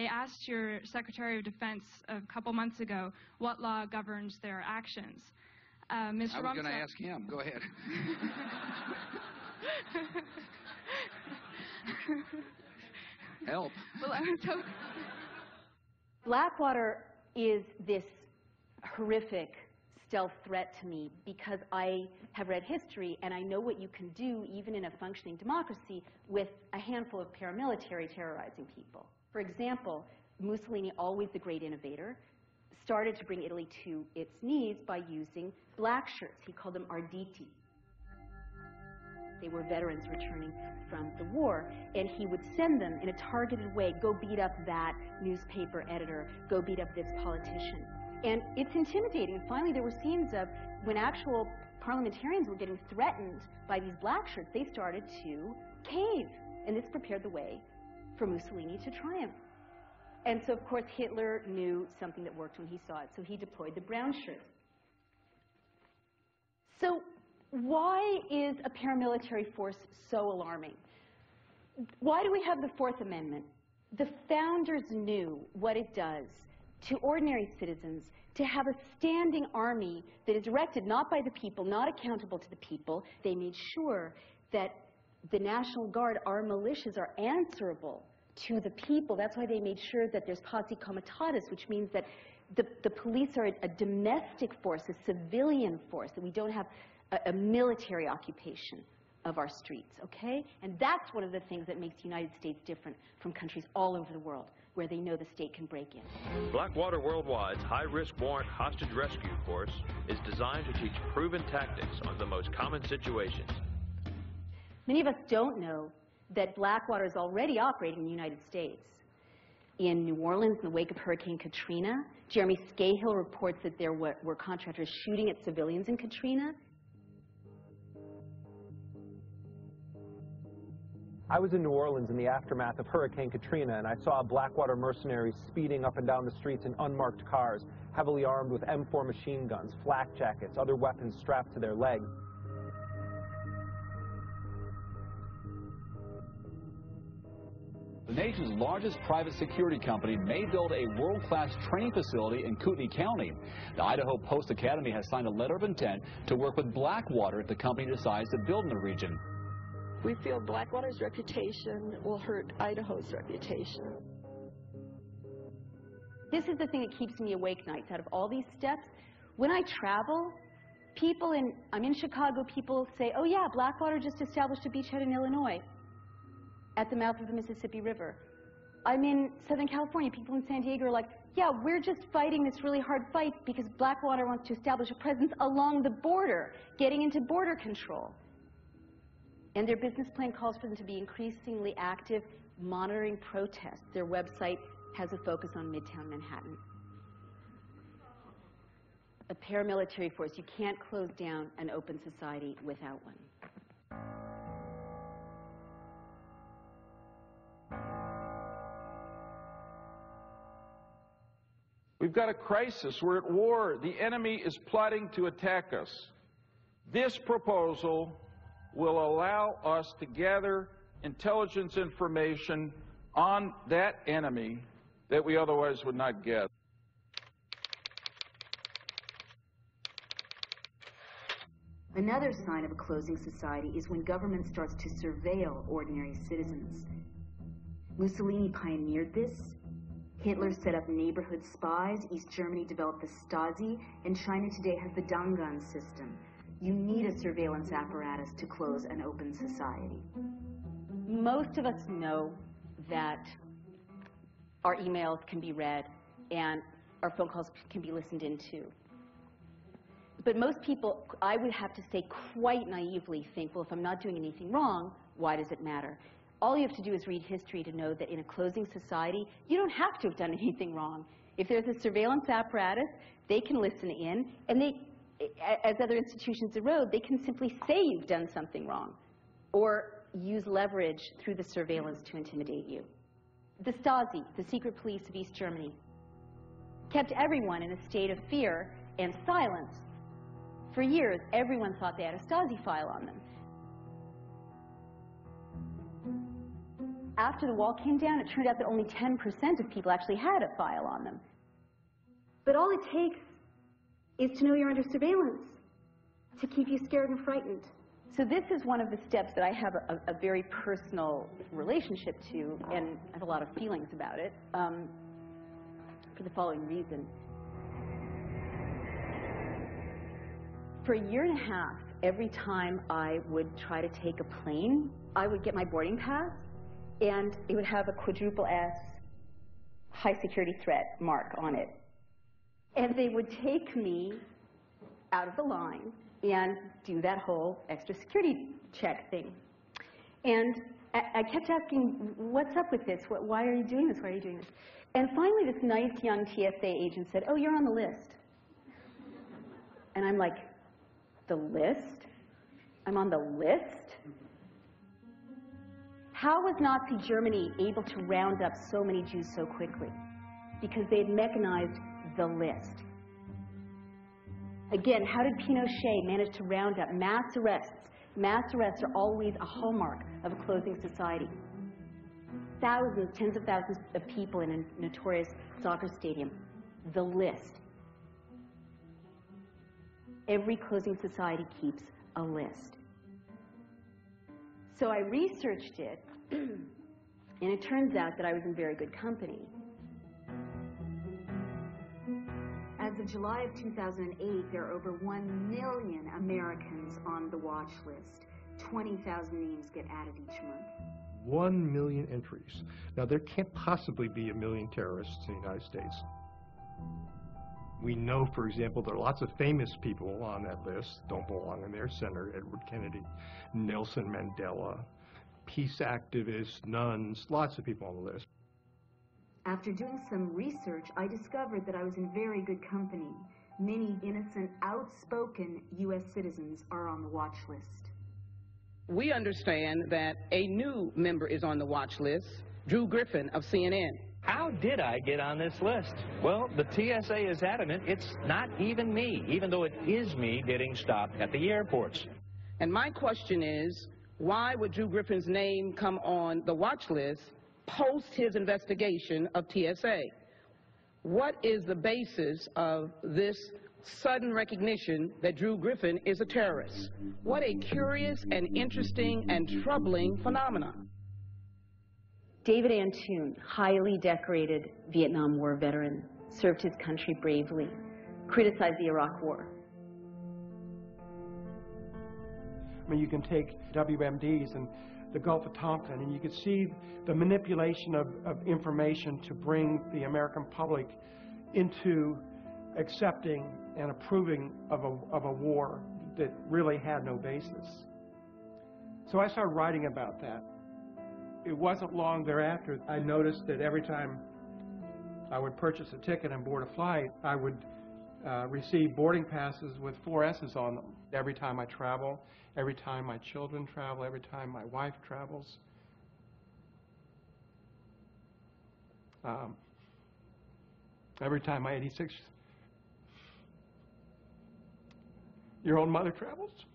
I asked your Secretary of Defense a couple months ago what law governs their actions. Mr. I was Rumsfeld, going to ask him. Go ahead. Help. Well, I was hoping. Blackwater is this horrific stealth threat to me because I have read history and I know what you can do even in a functioning democracy with a handful of paramilitary terrorizing people. For example, Mussolini, always the great innovator, started to bring Italy to its knees by using black shirts. He called them arditi. They were veterans returning from the war, and he would send them in a targeted way, go beat up that newspaper editor, go beat up this politician. And it's intimidating. Finally, there were scenes of when actual parliamentarians were getting threatened by these black shirts, they started to cave. And this prepared the way for Mussolini to triumph. And so, of course, Hitler knew something that worked when he saw it, so he deployed the brown shirts. So why is a paramilitary force so alarming? Why do we have the Fourth Amendment? The founders knew what it does to ordinary citizens to have a standing army that is erected not by the people, not accountable to the people. They made sure that the National Guard, our militias, are answerable to the people. That's why they made sure that there's posse comitatus, which means that the police are a domestic force, a civilian force, that we don't have a military occupation of our streets, okay? And that's one of the things that makes the United States different from countries all over the world where they know the state can break in. Blackwater Worldwide's high-risk warrant hostage rescue course is designed to teach proven tactics on the most common situations. Many of us don't know that Blackwater is already operating in the United States. In New Orleans, in the wake of Hurricane Katrina, Jeremy Scahill reports that there were contractors shooting at civilians in Katrina. I was in New Orleans in the aftermath of Hurricane Katrina, and I saw Blackwater mercenaries speeding up and down the streets in unmarked cars, heavily armed with M4 machine guns, flak jackets, other weapons strapped to their legs. The nation's largest private security company may build a world-class training facility in Kootenai County. The Idaho Post Academy has signed a letter of intent to work with Blackwater if the company decides to build in the region. We feel Blackwater's reputation will hurt Idaho's reputation. This is the thing that keeps me awake nights. Out of all these steps, when I travel, I'm in Chicago, people say, oh yeah, Blackwater just established a beachhead in Illinois at the mouth of the Mississippi River. I'm in Southern California, people in San Diego are like, yeah, we're just fighting this really hard fight because Blackwater wants to establish a presence along the border, getting into border control. And their business plan calls for them to be increasingly active, monitoring protests. Their website has a focus on Midtown Manhattan. A paramilitary force, you can't close down an open society without one. We've got a crisis. We're at war. The enemy is plotting to attack us. This proposal will allow us to gather intelligence information on that enemy that we otherwise would not get. Another sign of a closing society is when government starts to surveil ordinary citizens. Mussolini pioneered this. Hitler set up neighborhood spies. East Germany developed the Stasi, and China today has the Dangan system. You need a surveillance apparatus to close an open society. Most of us know that our emails can be read and our phone calls can be listened into. But most people, I would have to say quite naively, think, well, if I'm not doing anything wrong, why does it matter? All you have to do is read history to know that in a closing society, you don't have to have done anything wrong. If there's a surveillance apparatus, they can listen in, and they, as other institutions erode, they can simply say you've done something wrong or use leverage through the surveillance to intimidate you. The Stasi, the secret police of East Germany, kept everyone in a state of fear and silence. For years, everyone thought they had a Stasi file on them. after the wall came down, it turned out that only 10% of people actually had a file on them. But all it takes is to know you're under surveillance to keep you scared and frightened. So this is one of the steps that I have a very personal relationship to, and I have a lot of feelings about it, for the following reason. For a year and a half, every time I would try to take a plane, I would get my boarding pass, and it would have a quadruple S high security threat mark on it. And they would take me out of the line and do that whole extra security check thing. And I kept asking, what's up with this? Why are you doing this? Why are you doing this? And finally, this nice young TSA agent said, oh, you're on the list. And I'm like, the list? I'm on the list? How was Nazi Germany able to round up so many Jews so quickly? Because they had mechanized the list. Again, how did Pinochet manage to round up mass arrests? Mass arrests are always a hallmark of a closing society. Thousands, tens of thousands of people in a notorious soccer stadium. The list. Every closing society keeps a list. So I researched it, and it turns out that I was in very good company. As of July of 2008, there are over 1 million Americans on the watch list. 20,000 names get added each month. 1 million entries. Now, there can't possibly be 1 million terrorists in the United States. We know, for example, there are lots of famous people on that list, don't belong in there. Senator Edward Kennedy, Nelson Mandela, peace activists, nuns, lots of people on the list. After doing some research, I discovered that I was in very good company. Many innocent, outspoken U.S. citizens are on the watch list. We understand that a new member is on the watch list, Drew Griffin of CNN. How did I get on this list? Well, the TSA is adamant it's not even me, even though it is me getting stopped at the airports. And my question is, why would Drew Griffin's name come on the watch list post his investigation of TSA? What is the basis of this sudden recognition that Drew Griffin is a terrorist? What a curious and interesting and troubling phenomenon. David Antoon, highly decorated Vietnam War veteran, served his country bravely, criticized the Iraq War. I mean, you can take WMDs and the Gulf of Tonkin, and you can see the manipulation of information to bring the American public into accepting and approving of a war that really had no basis. So I started writing about that. It wasn't long thereafter I noticed that every time I would purchase a ticket and board a flight, I would receive boarding passes with 4 S's on them. Every time I travel, every time my children travel, every time my wife travels. Every time my 86-year-old mother travels.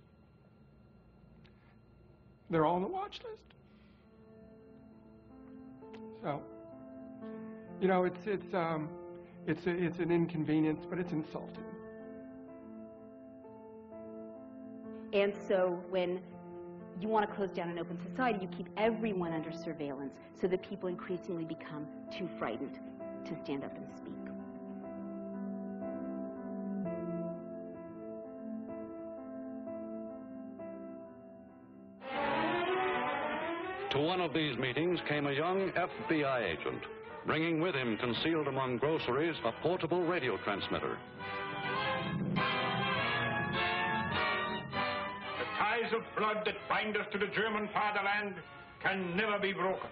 They're all on the watch list. So, you know, it's an inconvenience, but it's insulting. And so when you want to close down an open society, you keep everyone under surveillance so that people increasingly become too frightened to stand up and speak. To one of these meetings came a young FBI agent, bringing with him, concealed among groceries, a portable radio transmitter. The ties of blood that bind us to the German fatherland can never be broken.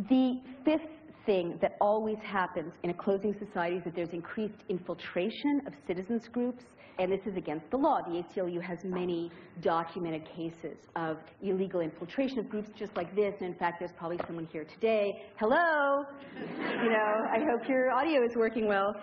The fifth thing that always happens in a closing society is that there's increased infiltration of citizens groups, and this is against the law. The ACLU has many documented cases of illegal infiltration of groups just like this, and in fact there's probably someone here today. Hello! You know, I hope your audio is working well.